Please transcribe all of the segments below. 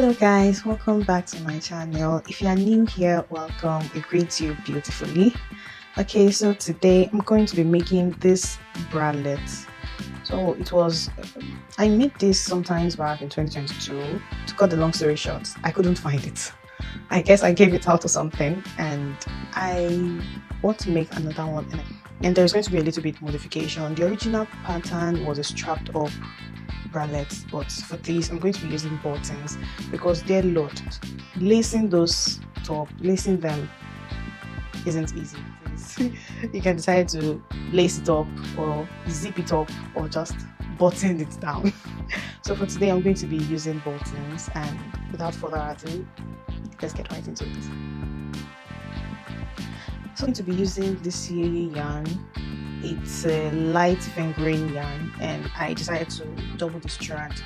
Hello guys, welcome back to my channel. If you are new here, welcome. We greet you beautifully. Okay, so today I'm going to be making this bralette. So I made this sometimes back in 2022. To cut the long story short, I couldn't find it. I guess I gave it out or something, and I want to make another one, and there's going to be a little bit modification. The original pattern was a strapped up bralette, but for this I'm going to be using buttons because they're loaded. Lacing them isn't easy. You can decide to lace it up or zip it up or just button it down. So for today I'm going to be using buttons, and without further ado, let's get right into it. So I'm going to be using this yarn. It's a light fingering yarn, and I decided to double the strand,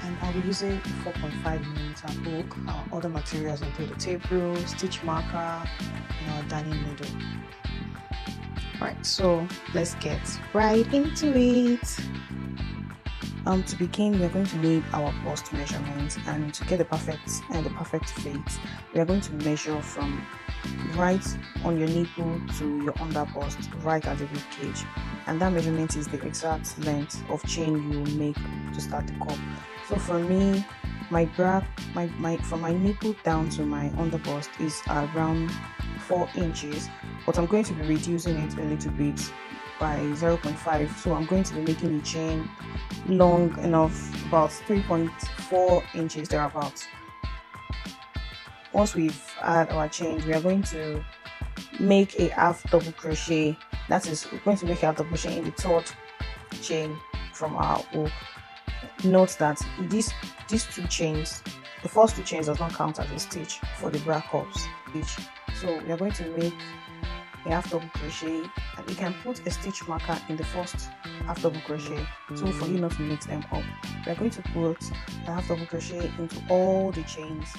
and I'll be using a 4.5mm hook. Our other materials include a taperule, stitch marker, and our darning needle. Right, so let's get right into it. To begin, we are going to need our bust measurement, and to get the perfect fit, we are going to measure from right on your nipple to your under bust, right at the rib cage, and that measurement is the exact length of chain you make to start the cup. So for me, my bra, from my nipple down to my under bust is around 4 inches, but I'm going to be reducing it a little bit by 0.5. So I'm going to be making the chain long enough, about 3.4 inches thereabouts. Once we've added our chains, we are going to make a half double crochet. That is, we're going to make a half double crochet in the third chain from our hook. Note that these two chains, the first two chains does not count as a stitch for the bra cups stitch. So we are going to make a half double crochet, and you can put a stitch marker in the first half double crochet, so for you not to mix them up. We are going to put a half double crochet into all the chains.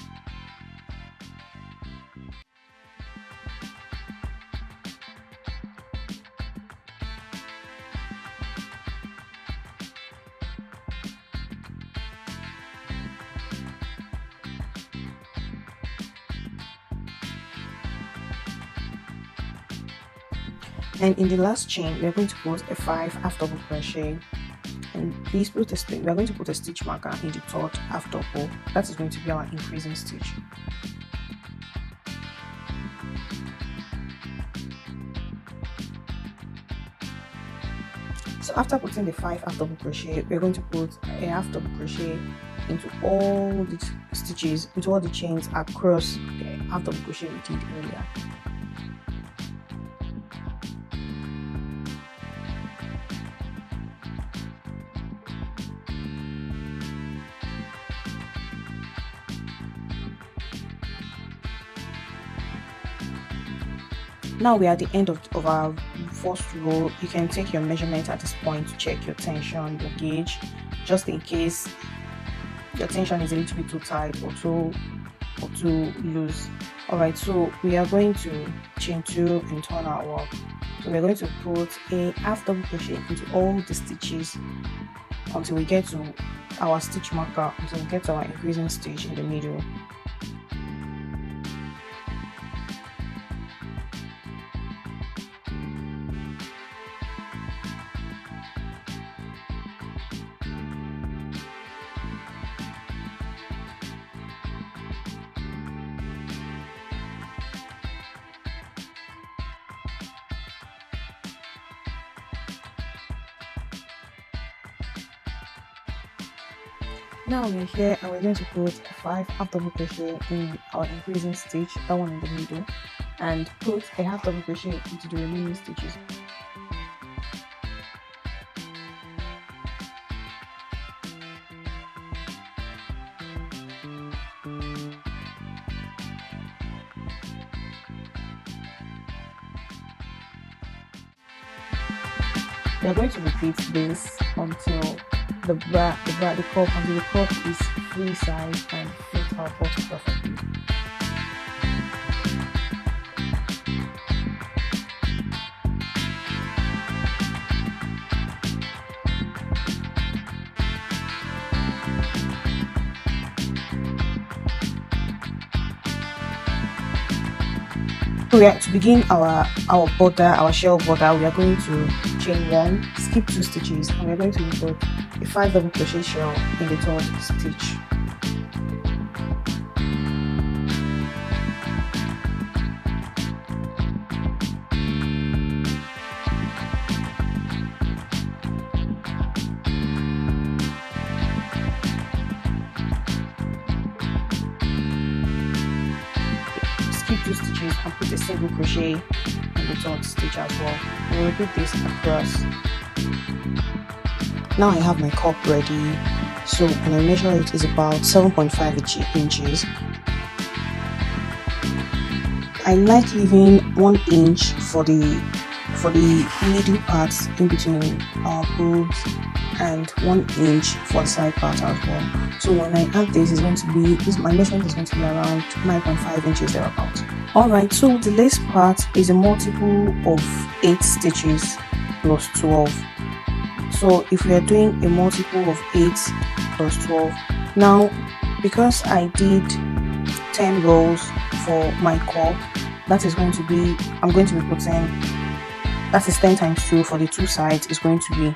And in the last chain, we are going to put a 5 half double crochet, and please we are going to put a stitch marker in the third half double. That is going to be our increasing stitch. So after putting the 5 half double crochet, we are going to put a half double crochet into all the stitches, into all the chains across the half double crochet we did earlier. Now we are at the end of our first row. You can take your measurement at this point to check your tension, your gauge, just in case your tension is a little bit too tight or too loose. Alright, so we are going to chain 2 and turn our work. So we're going to put a half double crochet into all the stitches until we get to our stitch marker, until we get to our increasing stitch in the middle. Now we're here, and we're going to put 5 half double crochet in our increasing stitch, that one in the middle, and put a half double crochet into the remaining stitches. We are going to repeat this until the cup is free size and fits our bust perfectly. So we are to begin our border, our shell border. We are going to chain 1, skip 2 stitches, and we are going to insert a 5 double crochet shell in the 3rd stitch. Skip 2 stitches and put a single crochet in the 3rd stitch as well. We'll repeat this across. Now I have my cup ready, so when I measure it is about 7.5 inches. I like leaving 1 inch for the middle parts in between our boobs and 1 inch for the side part as well. So when I add this, is going to be my measurement is going to be around 9.5 inches thereabouts. Alright, so the lace part is a multiple of 8 stitches plus 12. So if we are doing a multiple of 8 plus 12, now because I did 10 rows for my cup, that is going to be, I'm going to be putting, that is 10 times 2 for the 2 sides is going to be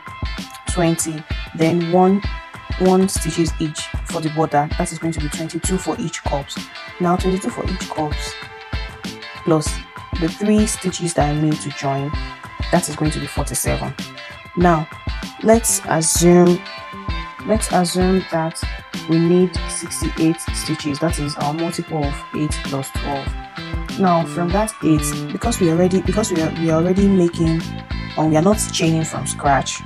20, then 1 stitches each for the border, that is going to be 22 for each cups. Now 22 for each cups plus the 3 stitches that I need to join, that is going to be 47. Now let's assume that we need 68 stitches, that is our multiple of 8 plus 12. Now from that 8, because we are already making, or we are not chaining from scratch,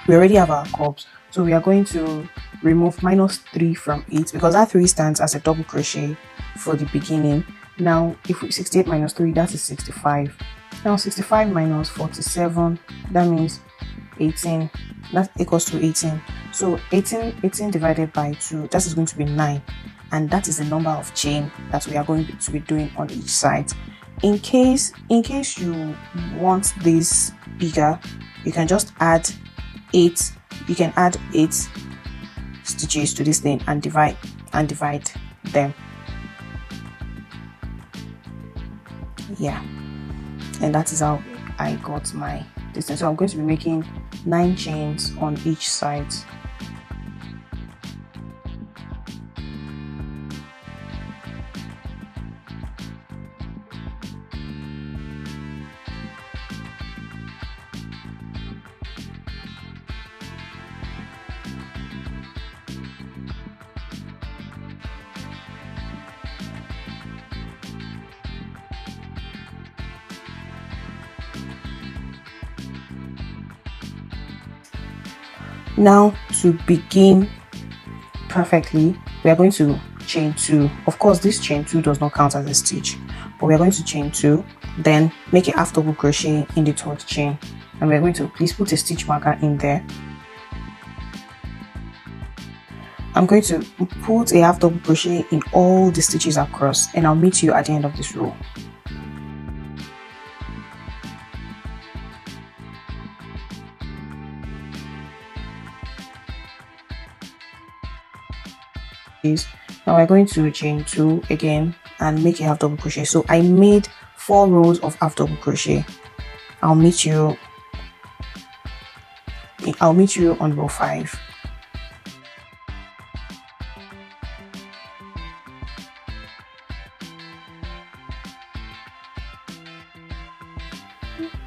we already have our cups, so we are going to remove -3 from 8 because that 3 stands as a double crochet for the beginning. Now if we 68 minus 3, that is 65. Now 65 minus 47, that means 18, that equals to 18. So 18 divided by 2, that is going to be 9, and that is the number of chain that we are going to be doing on each side. In case you want this bigger, you can just add 8. You can add 8 stitches to this thing and divide them. Yeah, and that is how I got my distance. So I'm going to be making 9 chains on each side. Now to begin perfectly, we are going to chain 2. Of course, this chain 2 does not count as a stitch, but we are going to chain 2, then make a half double crochet in the 3rd chain, and we are going to please put a stitch marker in there. I'm going to put a half double crochet in all the stitches across, and I'll meet you at the end of this row. Now we're going to chain 2 again and make a half double crochet. So I made 4 rows of half double crochet. I'll meet you on row 5.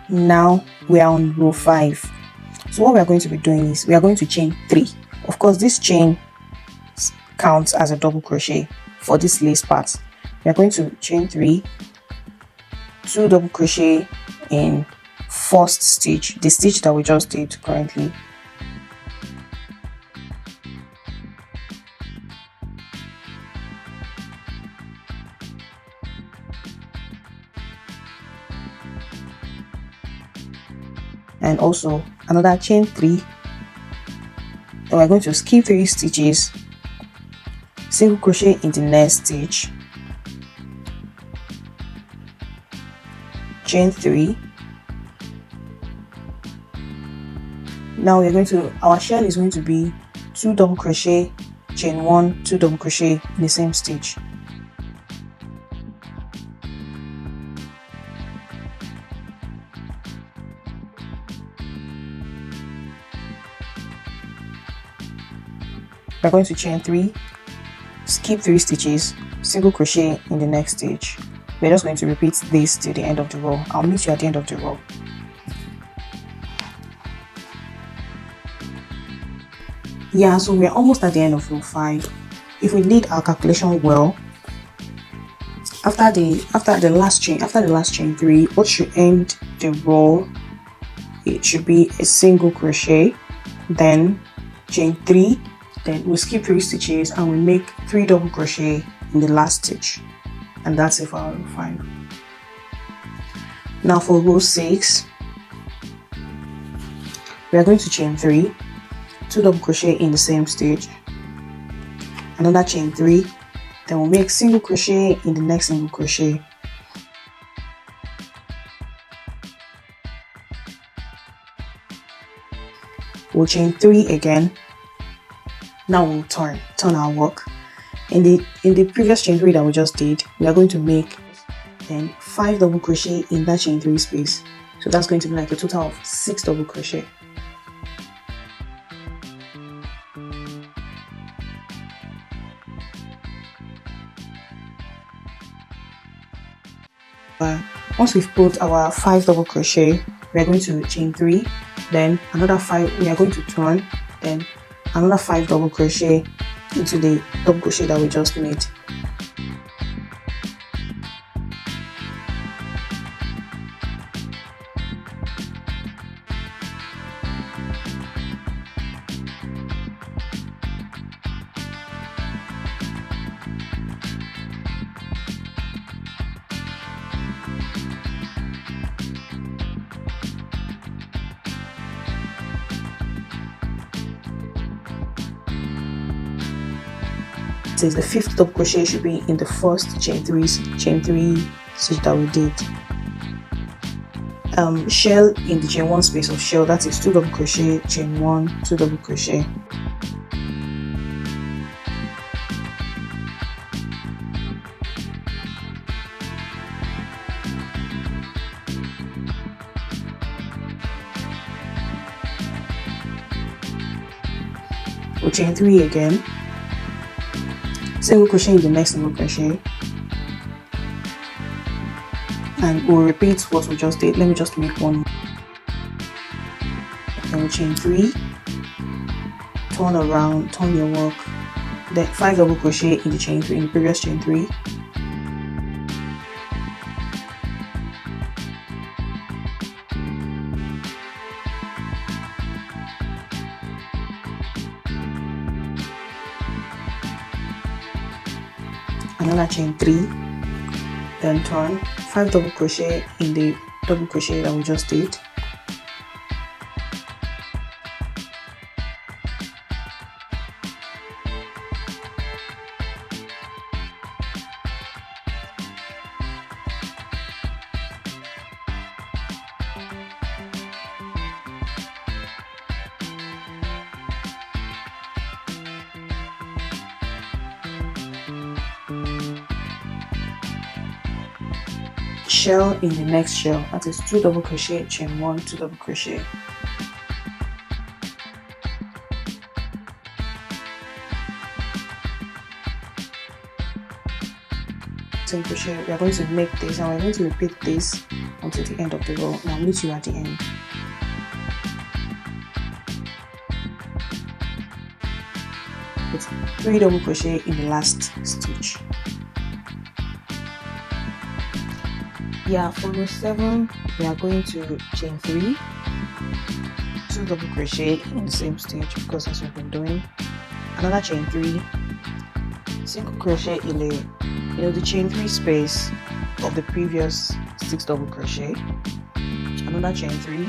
Now we are on row 5. So what we are going to be doing is we are going to chain 3. Of course, this chain counts as a double crochet for this lace part. We are going to chain 3, 2 double crochet in 1st stitch, the stitch that we just did currently, and also another chain 3. Then we're going to skip 3 stitches, single crochet in the next stitch, chain 3. Now we're going to, our shell is going to be 2 double crochet, chain 1, 2 double crochet in the same stitch. we're going to chain 3, skip 3 stitches, single crochet in the next stitch. We're just going to repeat this till the end of the row. I'll meet you at the end of the row. Yeah, so we're almost at the end of row 5. If we did our calculation well, after the last chain 3, what should end the row, it should be a single crochet, then chain 3, then we skip 3 stitches and we make 3 double crochet in the last stitch, and that's it for our row 5. Now for row 6, we are going to chain 3, 2 double crochet in the same stitch, another chain 3, then we'll make single crochet in the next single crochet. We'll chain 3 again. Now we'll turn our work. In the previous chain 3 that we just did, we are going to make then 5 double crochet in that chain 3 space. So that's going to be like a total of 6 double crochet. Once we've put our 5 double crochet, we are going to chain 3, then another 5, we are going to turn, then another 5 double crochet into the double crochet that we just made. Says the 5th double crochet should be in the first chain 3 stitch that we did. Shell in the chain 1 space of shell, that is 2 double crochet, chain 1, 2 double crochet. We'll chain 3 again, single crochet in the next single crochet, and we'll repeat what we just did. Let me just make one more. Then we'll chain 3, turn around, turn your work, then 5 double crochet in the chain 3, in the previous chain 3, another chain 3, then turn, 5 double crochet in the double crochet that we just did, shell in the next shell, that is 2 double crochet, chain 1, 2 double crochet. Single crochet. We are going to make this and we're going to repeat this until the end of the row, and I'll meet you at the end. With 3 double crochet in the last stitch. Yeah, for row 7, we are going to chain 3, 2 double crochet in the same stitch because that's what we've been doing, another chain 3, single crochet in the chain 3 space of the previous 6 double crochet, another chain 3,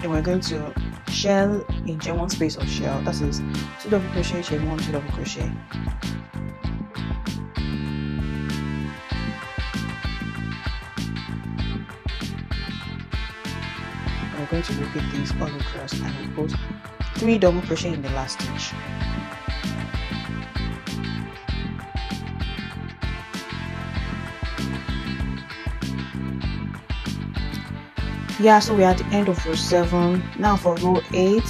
and we're going to shell in chain 1 space of shell, that is 2 double crochet, chain 1, 2 double crochet. We're going to repeat this all across and we'll put 3 double crochet in the last stitch. Yeah, so we're at the end of row 7. Now for row 8,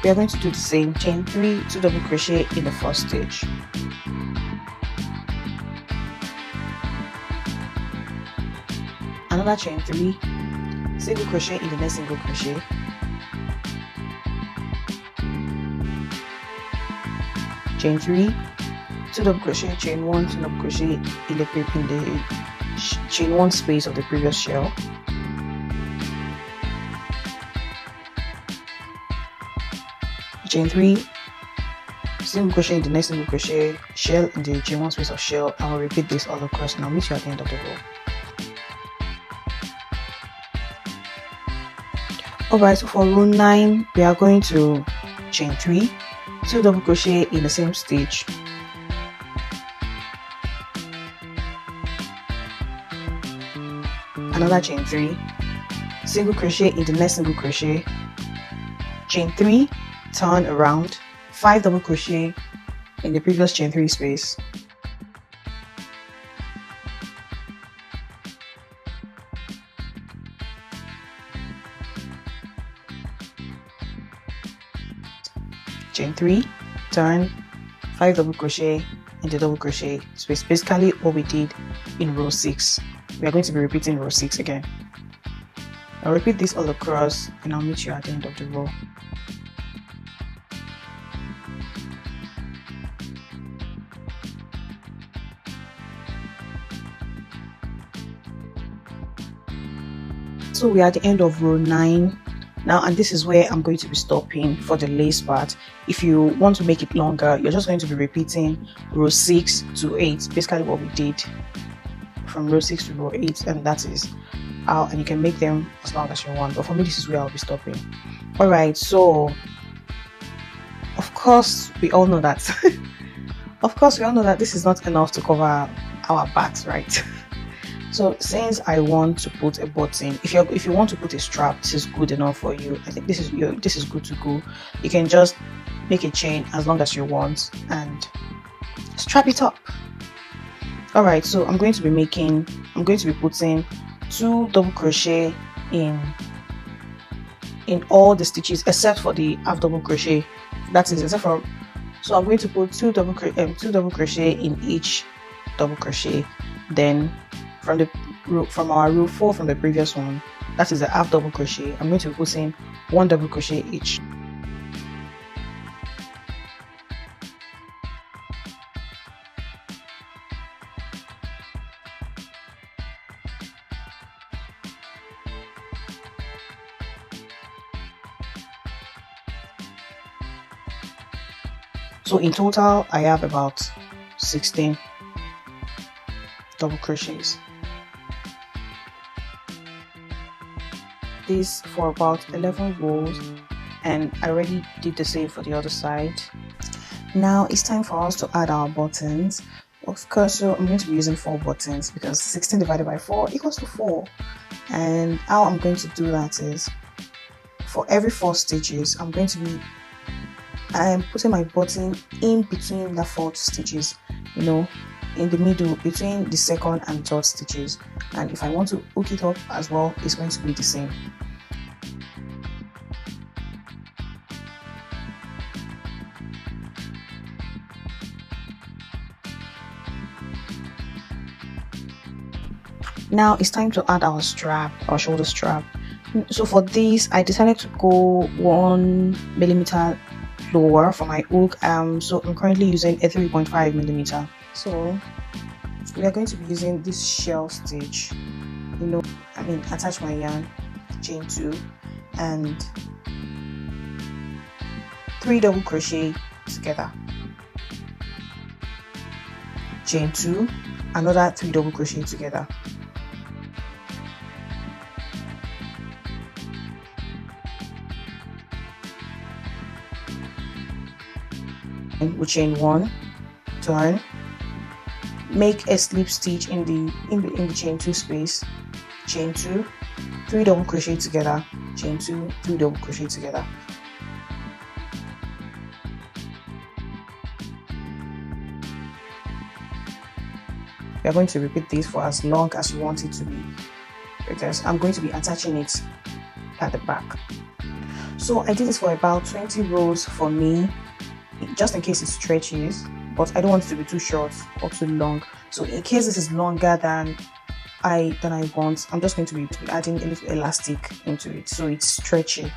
we are going to do the same. Chain 3, 2 double crochet in the first stitch. Another chain 3, single crochet in the next single crochet. Chain 3, 2 double crochet, chain 1, 2 double crochet in the chain 1 space of the previous shell. Chain 3, single crochet in the next single crochet, shell in the chain 1 space of shell. I will repeat this all across, and I'll meet you at the end of the row. Alright, so for row 9, we are going to chain 3, 2 double crochet in the same stitch. Another chain 3, single crochet in the next single crochet, chain 3, turn around, 5 double crochet in the previous chain 3 space. Chain 3, turn, 5 double crochet in the double crochet space. Basically what we did in row 6. We are going to be repeating row 6 again. I'll repeat this all across, and I'll meet you at the end of the row. So we are at the end of row 9 now, and this is where I'm going to be stopping for the lace part. If you want to make it longer, you're just going to be repeating row 6 to 8, basically what we did from row 6 to row 8, and that is how, and you can make them as long as you want, but for me this is where I'll be stopping. Alright, so of course we all know that this is not enough to cover our backs, right? So since I want to put a button, if you want to put a strap, this is good enough for you. I think this is good to go. You can just make a chain as long as you want and strap it up. Alright, so I'm going to be putting 2 double crochet in all the stitches except for the half double crochet. That is except for, so I'm going to put 2 double crochet in each double crochet. Then from our row 4 from the previous one, that is the half double crochet, I'm going to be putting 1 double crochet each. So in total I have about 16 double crochets. This for about 11 rows, and I already did the same for the other side. Now it's time for us to add our buttons. Of course, so I'm going to be using 4 buttons because 16 divided by 4 equals to 4. And how I'm going to do that is, for every 4 stitches, I'm putting my button in between the 4 stitches, in the middle between the second and third stitches. And if I want to hook it up as well, it's going to be the same. Now it's time to add our strap, our shoulder strap. So for this, I decided to go 1 millimeter lower for my hook. So I'm currently using a 3.5 millimeter. So we are going to be using this shell stitch. Attach my yarn, chain 2, and 3 double crochet together. Chain 2, another 3 double crochet together. We chain 1, turn, make a slip stitch in the chain 2 space, chain 2, 3 double crochet together, chain 2, 3 double crochet together. We are going to repeat this for as long as you want it to be, because I'm going to be attaching it at the back. So I did this for about 20 rows for me, just in case it stretches, but I don't want it to be too short or too long. So in case this is longer than I want, I'm just going to be adding a little elastic into it so it's stretchy.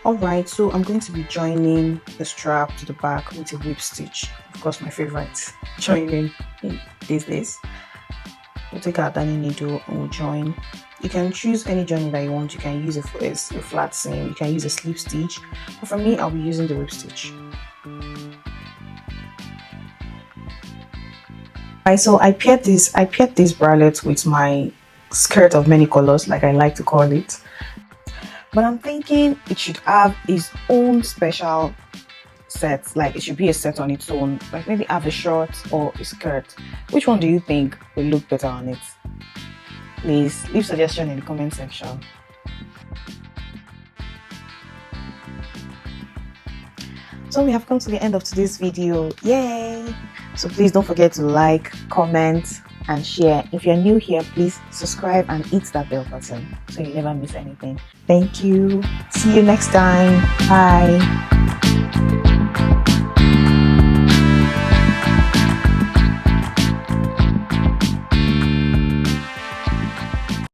Alright, so I'm going to be joining the strap to the back with a whip stitch. Of course, my favorite joining these days. We'll take our darning needle and we'll join. You can choose any joining that you want. You can use a flat seam, you can use a slip stitch, but for me I'll be using the whip stitch. Right, so I paired this bralette with my skirt of many colors, like I like to call it, but I'm thinking it should have its own special set. Like it should be a set on its own, like maybe have a short or a skirt. Which one do you think will look better on it? Please leave suggestion in the comment section. So we have come to the end of today's video. Yay! So please don't forget to like, comment and share. If you're new here, please subscribe and hit that bell button so you never miss anything. Thank you. See you next time. Bye.